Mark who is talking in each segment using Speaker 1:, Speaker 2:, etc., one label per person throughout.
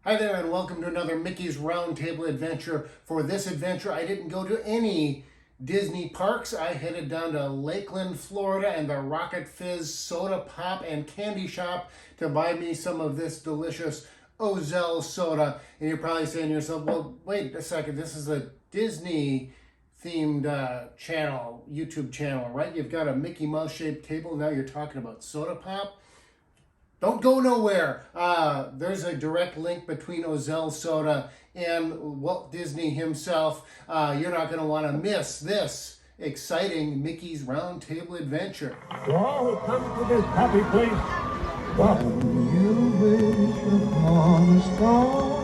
Speaker 1: Hi there and welcome to another Mickey's Roundtable adventure. For this adventure, I didn't go to any Disney parks. I headed down to Lakeland, Florida and the Rocket Fizz Soda Pop and Candy Shop to buy me some of this delicious O-Zell soda. And you're probably saying to yourself, well, wait a second, this is a Disney themed channel, YouTube channel, right? You've got a Mickey Mouse shaped table, now you're talking about soda pop. Don't go nowhere. There's a direct link between O-Zell Soda and Walt Disney himself. You're not going to want to miss this exciting Mickey's Roundtable adventure.
Speaker 2: To all who come to this happy place, welcome. You wish upon a star.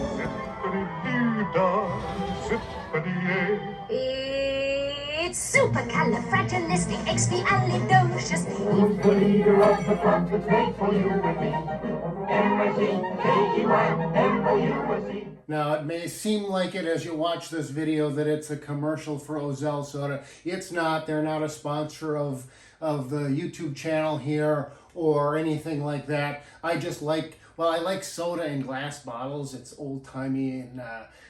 Speaker 3: It's supercalifragilisticexpialidocious.
Speaker 2: Who's the leader of the front that's made for you and me? M-I-C-K-E-Y-M-O-U-S-E.
Speaker 1: Now, it may seem like it as you watch this video that it's a commercial for O-Zell Soda. It's not. They're not a sponsor of the YouTube channel here or anything like that. I just like, well, I like soda in glass bottles. It's old-timey and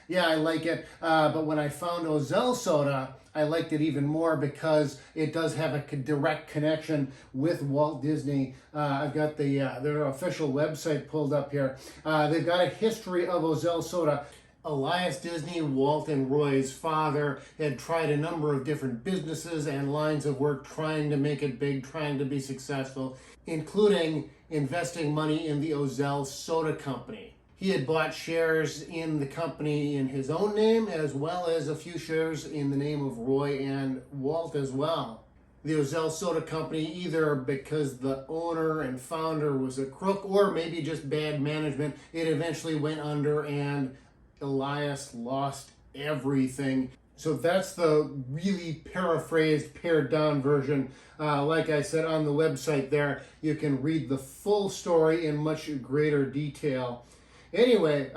Speaker 1: yeah, I like it. But when I found O-Zell Soda, I liked it even more because it does have a direct connection with Walt Disney. I've got their official website pulled up here. They've got a history of O-Zell Soda. Elias Disney, Walt and Roy's father, had tried a number of different businesses and lines of work trying to make it big, trying to be successful, including investing money in the O-Zell Soda Company. He had bought shares in the company in his own name, as well as a few shares in the name of Roy and Walt as well. The O-Zell Soda Company, either because the owner and founder was a crook or maybe just bad management, it eventually went under and Elias lost everything. So that's the really paraphrased, pared down version. Like I said on the website there, you can read the full story in much greater detail. Anyway,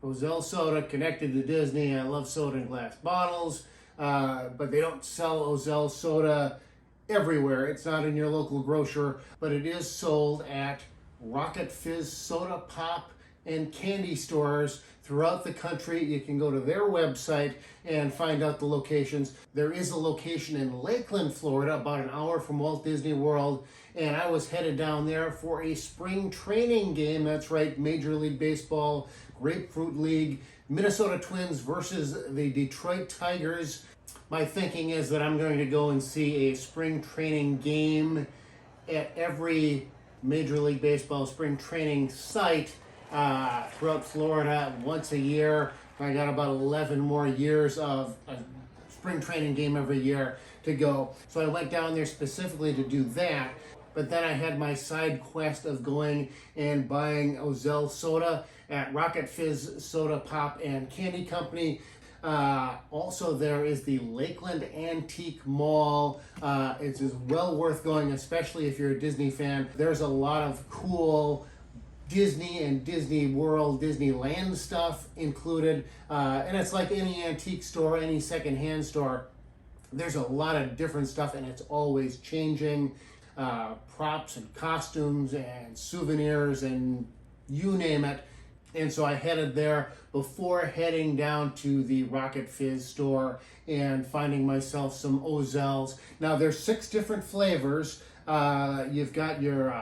Speaker 1: O-Zell Soda connected to Disney. I love soda in glass bottles, but they don't sell O-Zell Soda everywhere. It's not in your local grocer, but it is sold at Rocket Fizz Soda Pop and candy stores throughout the country. You can go to their website and find out the locations. There is a location in Lakeland, Florida, about an hour from Walt Disney World, and I was headed down there for a spring training game. That's right, Major League Baseball, Grapefruit League, Minnesota Twins versus the Detroit Tigers. My thinking is that I'm going to go and see a spring training game at every Major League Baseball spring training site throughout Florida once a year. I got about 11 more years of a spring training game every year to go. So I went down there specifically to do that. But then I had my side quest of going and buying O-Zell Soda at Rocket Fizz Soda Pop and Candy Company. Also, there is the Lakeland Antique Mall. It's well worth going, especially if you're a Disney fan. There's a lot of cool Disney and Disney World, Disneyland stuff included. And it's like any antique store, any secondhand store. There's a lot of different stuff and it's always changing. Props and costumes and souvenirs and you name it. And so I headed there before heading down to the Rocket Fizz store and finding myself some O-Zells. Now there's 6 different flavors. You've got your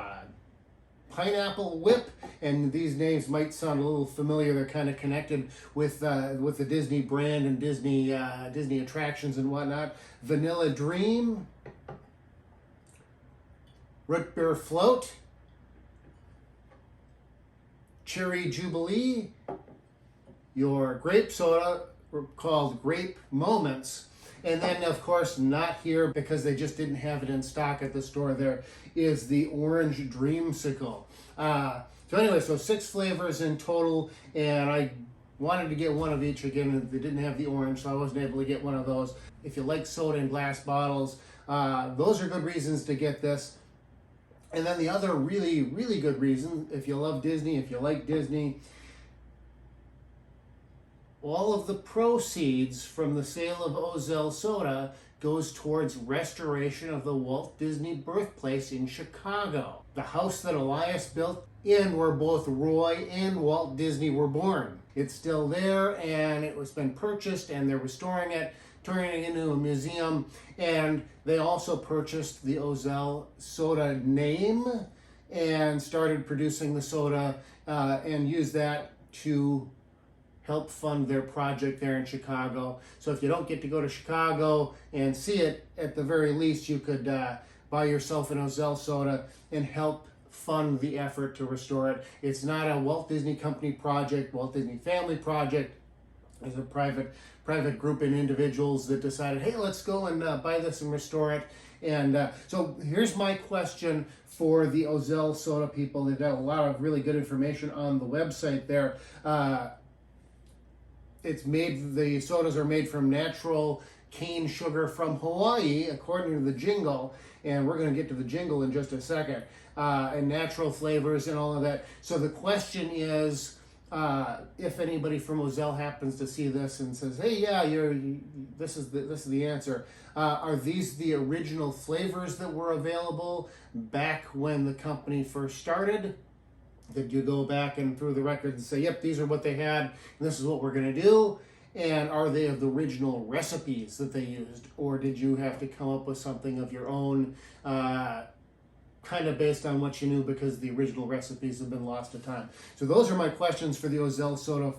Speaker 1: pineapple whip, and these names might sound a little familiar. They're kind of connected with the Disney brand and Disney attractions and whatnot. Vanilla Dream, Root Beer Float, Cherry Jubilee, your grape soda called Grape Moments, and then of course not here because they just didn't have it in stock at the store there is the Orange Dreamsicle. So anyway, so 6 flavors in total, and I wanted to get one of each. Again, they didn't have the orange, so I wasn't able to get one of those. If you like soda in glass bottles, those are good reasons to get this. And then the other really, really good reason, if you love Disney, if you like Disney, all of the proceeds from the sale of O-Zell Soda goes towards restoration of the Walt Disney birthplace in Chicago. The house that Elias built in where both Roy and Walt Disney were born. It's still there, and it was been purchased, and they're restoring it, turning it into a museum, and they also purchased the O-Zell Soda name and started producing the soda and used that to help fund their project there in Chicago. So if you don't get to go to Chicago and see it, at the very least you could buy yourself an O-Zell Soda and help fund the effort to restore it. It's not a Walt Disney Company project, Walt Disney Family project. It's a private group and individuals that decided, hey, let's go and buy this and restore it. And so here's my question for the O-Zell Soda people. They've got a lot of really good information on the website there. The sodas are made from natural cane sugar from Hawaii, according to the jingle, and we're going to get to the jingle in just a second, and natural flavors and all of that. So the question is, if anybody from O-Zell happens to see this and says, hey, yeah, this is the answer. Are these the original flavors that were available back when the company first started? Did you go back and through the records and say, yep, these are what they had, and this is what we're going to do? And are they of the original recipes that they used? Or did you have to come up with something of your own, kind of based on what you knew because the original recipes have been lost to time? So those are my questions for the O-Zell Soda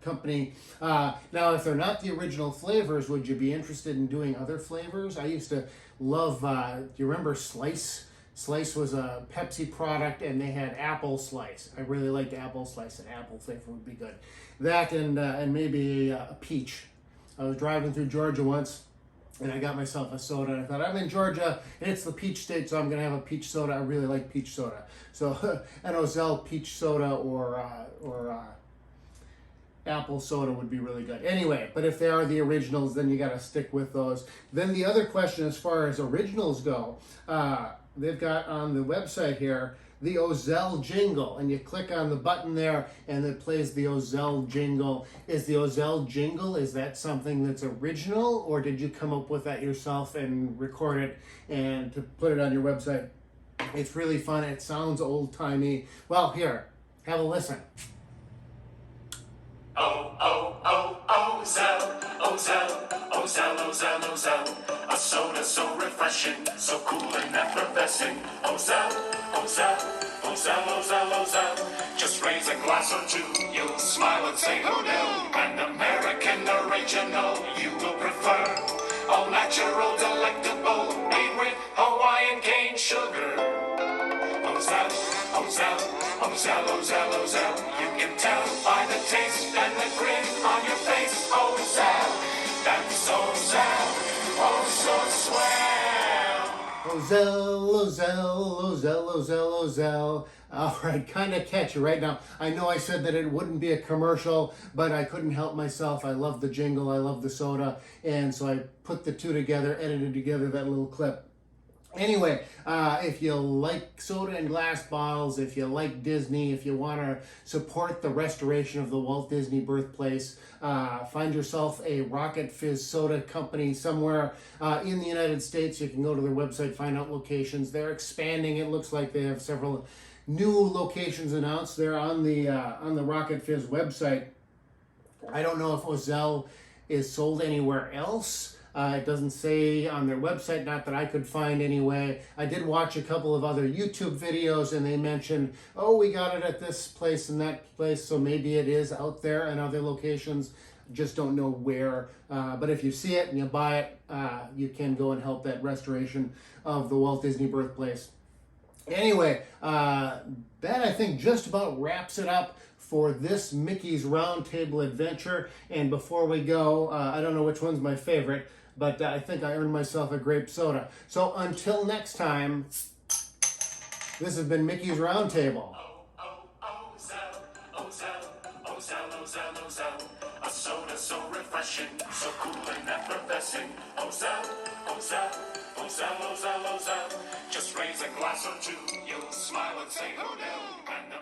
Speaker 1: Company. Now, if they're not the original flavors, would you be interested in doing other flavors? I used to love, do you remember Slice? Slice was a Pepsi product, and they had apple slice. I really liked apple slice, and apple flavor would be good. That and maybe a peach. I was driving through Georgia once, and I got myself a soda. And I thought, I'm in Georgia, and it's the peach state, so I'm going to have a peach soda. I really like peach soda. So an O-Zell peach soda or apple soda would be really good. Anyway, but if they are the originals, then you got to stick with those. Then the other question as far as originals go, they've got on the website here the O-Zell jingle, and you click on the button there and it plays the O-Zell jingle. Is the O-Zell jingle, is that something that's original, or did you come up with that yourself and record it and to put it on your website? It's really fun. It sounds old-timey. Well, here, have a listen.
Speaker 4: O-Zell, O-Zell, O-Zell, O-Zell, O-Zell. A soda so refreshing, so cool and effervescing. O-Zell, O-Zell, O-Zell, O-Zell, O-Zell. Just raise a glass or two, you'll smile and say, who knew? An American original you will prefer. All natural, delectable, made with Hawaiian cane sugar. O-Zell, O-Zell, O-Zell, O-Zell, O-Zell. You can tell by the taste and the grin on your face. O-Zell, that's O-Zell, oh so swell.
Speaker 1: O-Zell, O-Zell, O-Zell, O-Zell, O-Zell. All right, kind of catchy right now. I know I said that it wouldn't be a commercial, but I couldn't help myself. I love the jingle, I love the soda, and so I put the two together, edited together that little clip. Anyway, if you like soda and glass bottles, if you like Disney, if you want to support the restoration of the Walt Disney birthplace, find yourself a Rocket Fizz Soda company somewhere in the United States. You can go to their website, find out locations. They're expanding. It looks like they have several new locations announced there on the Rocket Fizz website. I don't know if O-Zell is sold anywhere else. It doesn't say on their website, not that I could find anyway. I did watch a couple of other YouTube videos and they mentioned, oh, we got it at this place and that place, so maybe it is out there in other locations. Just don't know where. But if you see it and you buy it, you can go and help that restoration of the Walt Disney birthplace. Anyway, that I think just about wraps it up for this Mickey's Roundtable adventure. And before we go, I don't know which one's my favorite, but I think I earned myself a grape soda. So until next time, this has been Mickey's Roundtable.
Speaker 4: O-Zell, O-Zell, O-Zell, O-Zell, O-Zell. A soda so refreshing, so cool and effervescing. O-Zell, O-Zell, O-Zell, O-Zell, O-Zell. Just raise a glass or two, you'll smile and say, who knew? And